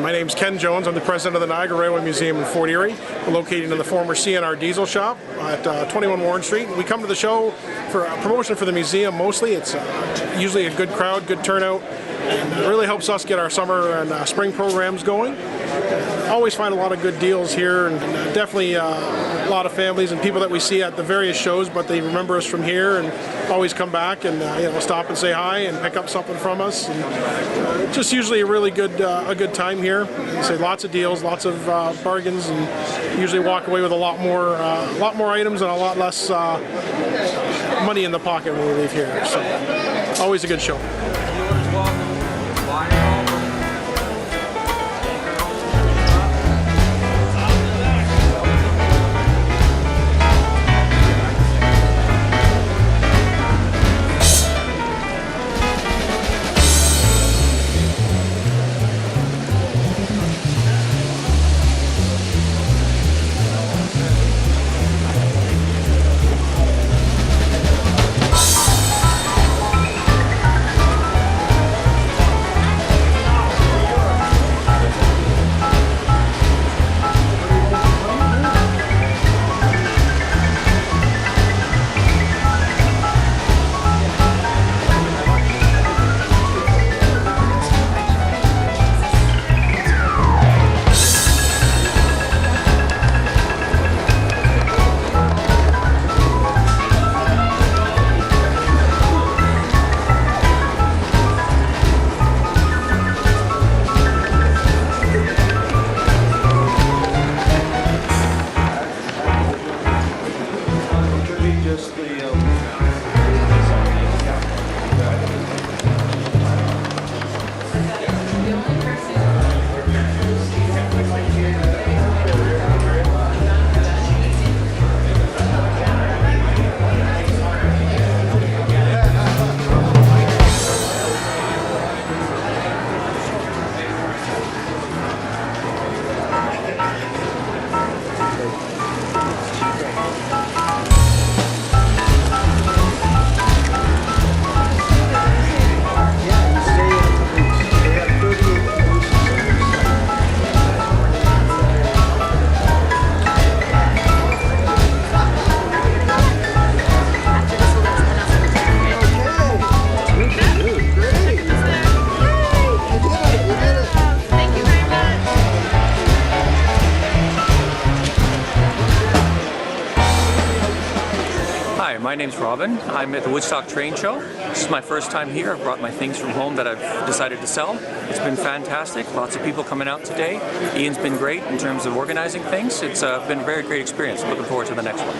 My name's Ken Jones. I'm the president of the Niagara Railway Museum in Fort Erie. We're located in the former CNR diesel shop at 21 Warren Street. We come to the show for a promotion for the museum mostly. It's usually a good crowd, good turnout, and it really helps us get our summer and spring programs going. Always find a lot of good deals here, and definitely a lot of families and people that we see at the various shows, but they remember us from here and always come back and stop and say hi and pick up something from us. And just usually a really good time here. Say lots of deals, lots of bargains, and usually walk away with a lot more items and a lot less money in the pocket when we leave here. So always a good show. My name's Robin. I'm at the Woodstock Train Show. This is my first time here. I've brought my things from home that I've decided to sell. It's been fantastic. Lots of people coming out today. Ian's been great in terms of organizing things. It's been a very great experience. Looking forward to the next one.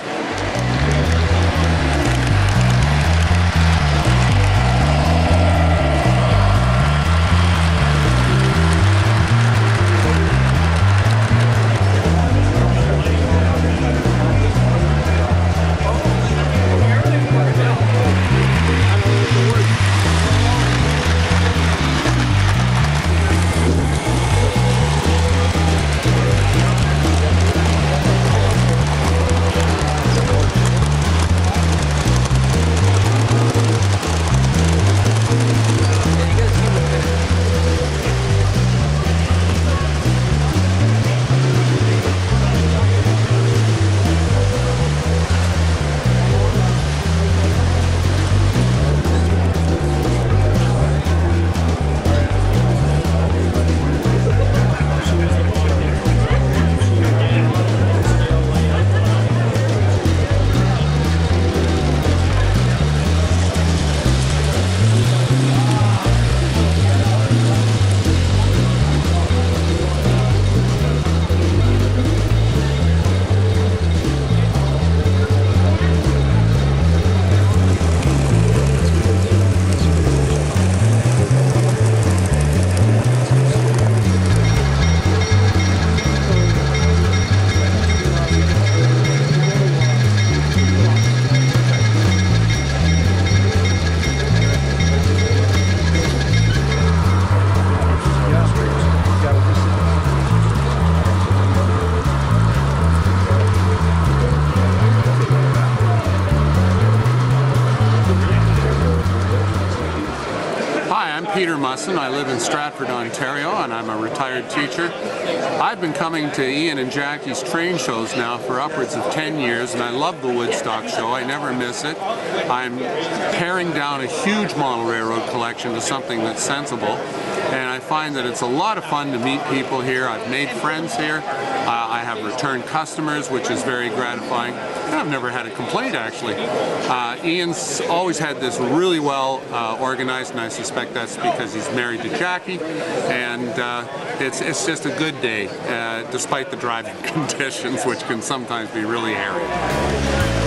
Musson. I live in Stratford, Ontario, and I'm a retired teacher. I've been coming to Ian and Jackie's train shows now for upwards of 10 years, and I love the Woodstock show. I never miss it. I'm paring down a huge model railroad collection to something that's sensible, and I find that it's a lot of fun to meet people here. I've made friends here. I have return customers, which is very gratifying. And I've never had a complaint, actually. Ian's always had this really well organized, and I suspect that's because he's married to Jackie, and it's just a good day, despite the driving conditions, which can sometimes be really hairy.